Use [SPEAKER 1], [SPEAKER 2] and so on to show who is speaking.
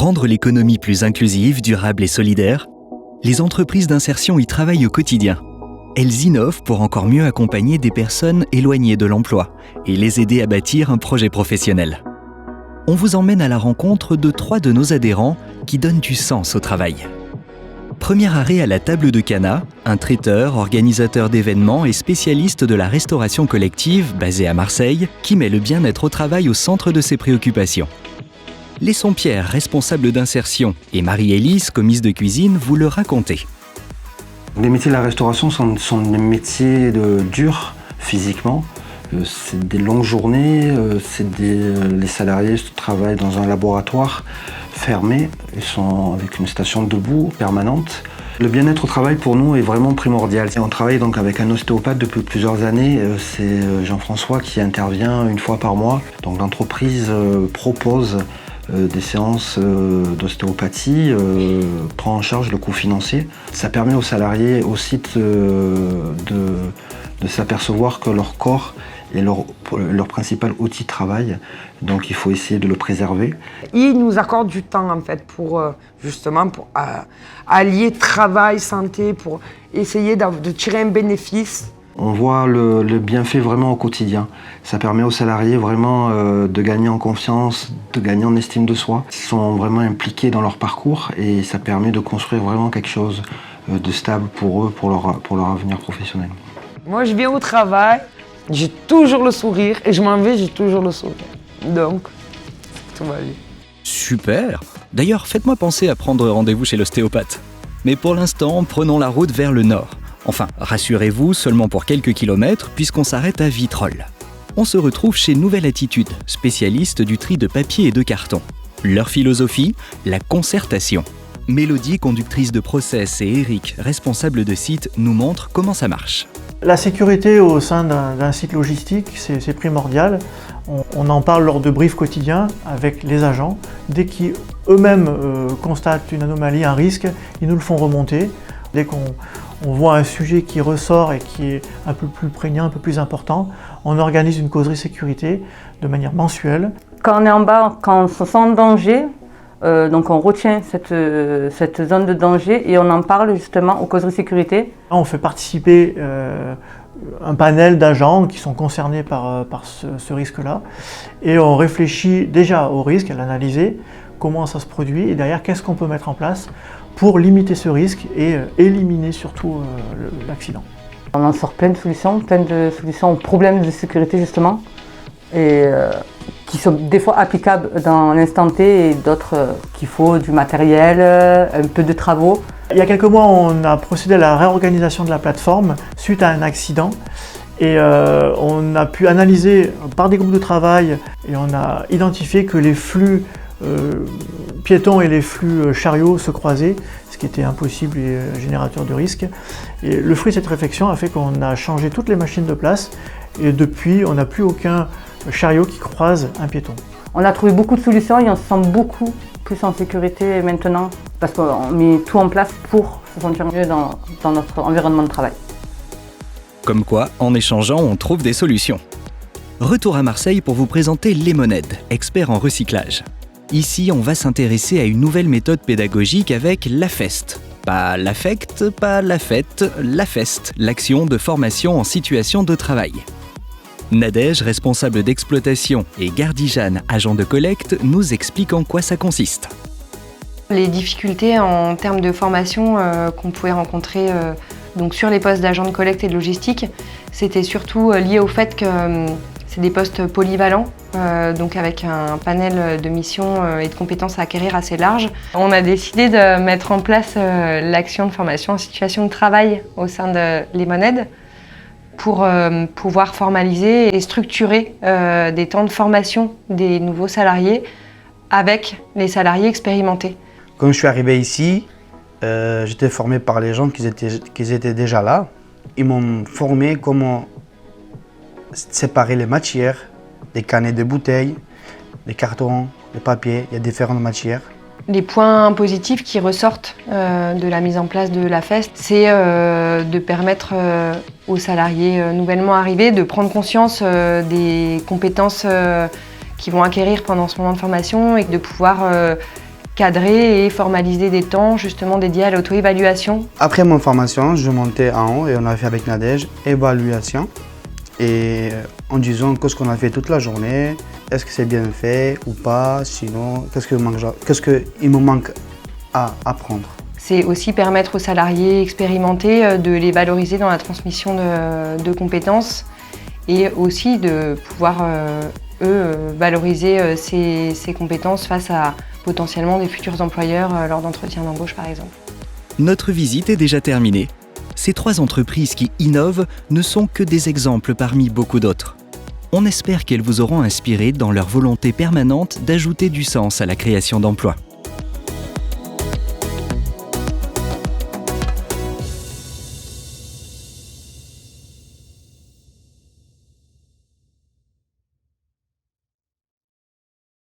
[SPEAKER 1] Rendre l'économie plus inclusive, durable et solidaire, les entreprises d'insertion y travaillent au quotidien. Elles innovent pour encore mieux accompagner des personnes éloignées de l'emploi et les aider à bâtir un projet professionnel. On vous emmène à la rencontre de 3 de nos adhérents qui donnent du sens au travail. Premier arrêt à la table de Cana, un traiteur, organisateur d'événements et spécialiste de la restauration collective basé à Marseille, qui met le bien-être au travail au centre de ses préoccupations. Laissons Pierre, responsable d'insertion, et Marie-Élise, commise de cuisine, vous le raconter.
[SPEAKER 2] Les métiers de la restauration sont des métiers durs physiquement. C'est des longues journées, les salariés travaillent dans un laboratoire fermé, ils sont avec une station debout permanente. Le bien-être au travail pour nous est vraiment primordial. On travaille donc avec un ostéopathe depuis plusieurs années, c'est Jean-François qui intervient une fois par mois. Donc l'entreprise propose des séances d'ostéopathie, prend en charge le coût financier. Ça permet aux salariés aussi de s'apercevoir que leur corps est leur principal outil de travail, donc il faut essayer de le préserver.
[SPEAKER 3] Il nous accorde du temps en fait pour justement allier travail, santé, pour essayer de tirer un bénéfice.
[SPEAKER 2] On voit le bienfait vraiment au quotidien. Ça permet aux salariés vraiment de gagner en confiance, de gagner en estime de soi. Ils sont vraiment impliqués dans leur parcours et ça permet de construire vraiment quelque chose de stable pour eux, pour leur avenir professionnel.
[SPEAKER 3] Moi je viens au travail, j'ai toujours le sourire et je m'en vais, j'ai toujours le sourire. Donc, tout va bien.
[SPEAKER 1] Super! D'ailleurs, faites-moi penser à prendre rendez-vous chez l'ostéopathe. Mais pour l'instant, prenons la route vers le nord. Enfin, rassurez-vous, seulement pour quelques kilomètres, puisqu'on s'arrête à Vitrolles. On se retrouve chez Nouvelle Attitude, spécialiste du tri de papier et de carton. Leur philosophie, la concertation. Mélodie, conductrice de process, et Eric, responsable de site, nous montrent comment ça marche.
[SPEAKER 4] La sécurité au sein d'un site logistique, c'est primordial. On en parle lors de briefs quotidiens avec les agents. Dès qu'ils eux-mêmes constatent une anomalie, un risque, ils nous le font remonter. Dès qu'on voit un sujet qui ressort et qui est un peu plus prégnant, un peu plus important, on organise une causerie sécurité de manière mensuelle.
[SPEAKER 5] Quand on est en bas, quand on se sent en danger, donc on retient cette zone de danger et on en parle justement aux causeries sécurité.
[SPEAKER 4] On fait participer un panel d'agents qui sont concernés par ce risque-là et on réfléchit déjà au risque, à l'analyser, comment ça se produit et derrière qu'est-ce qu'on peut mettre en place pour limiter ce risque et éliminer surtout l'accident.
[SPEAKER 5] On en sort plein de solutions aux problèmes de sécurité justement, et qui sont des fois applicables dans l'instant T et d'autres qu'il faut du matériel, un peu de travaux.
[SPEAKER 4] Il y a quelques mois, on a procédé à la réorganisation de la plateforme suite à un accident et on a pu analyser par des groupes de travail et on a identifié que les flux piétons et les flux chariots se croisaient, ce qui était impossible et générateur de risque. Et le fruit de cette réflexion a fait qu'on a changé toutes les machines de place et depuis on n'a plus aucun chariot qui croise un piéton.
[SPEAKER 5] On a trouvé beaucoup de solutions et on se sent beaucoup plus en sécurité maintenant parce qu'on met tout en place pour se sentir mieux dans notre environnement de travail.
[SPEAKER 1] Comme quoi, en échangeant, on trouve des solutions. Retour à Marseille pour vous présenter Lemonade, expert en recyclage. Ici, on va s'intéresser à une nouvelle méthode pédagogique avec l'AFEST. Pas l'affect, pas la fête, l'AFEST, l'action de formation en situation de travail. Nadège, responsable d'exploitation, et Gardijane, agent de collecte, nous expliquent en quoi ça consiste.
[SPEAKER 6] Les difficultés en termes de formation qu'on pouvait rencontrer donc sur les postes d'agent de collecte et de logistique, c'était surtout lié au fait que c'est des postes polyvalents, donc avec un panel de missions et de compétences à acquérir assez large. On a décidé de mettre en place l'action de formation en situation de travail au sein de Lemonade pour pouvoir formaliser et structurer des temps de formation des nouveaux salariés avec les salariés expérimentés.
[SPEAKER 7] Quand je suis arrivé ici, j'étais formé par les gens qui étaient déjà là. Ils m'ont formé comment séparer les matières, des canettes de bouteilles, des cartons, des papiers, il y a différentes matières.
[SPEAKER 6] Les points positifs qui ressortent de la mise en place de l'AFEST, c'est de permettre aux salariés nouvellement arrivés de prendre conscience des compétences qu'ils vont acquérir pendant ce moment de formation et de pouvoir cadrer et formaliser des temps justement dédiés à l'auto-évaluation.
[SPEAKER 7] Après mon formation, je montais en haut et on a fait avec Nadège évaluation. Et en disant qu'est-ce qu'on a fait toute la journée, est-ce que c'est bien fait ou pas, sinon qu'est-ce qu'il me manque à apprendre.
[SPEAKER 6] C'est aussi permettre aux salariés expérimentés de les valoriser dans la transmission de compétences et aussi de pouvoir, valoriser ces compétences face à potentiellement des futurs employeurs lors d'entretiens d'embauche par exemple.
[SPEAKER 1] Notre visite est déjà terminée. Ces 3 entreprises qui innovent ne sont que des exemples parmi beaucoup d'autres. On espère qu'elles vous auront inspiré dans leur volonté permanente d'ajouter du sens à la création d'emplois.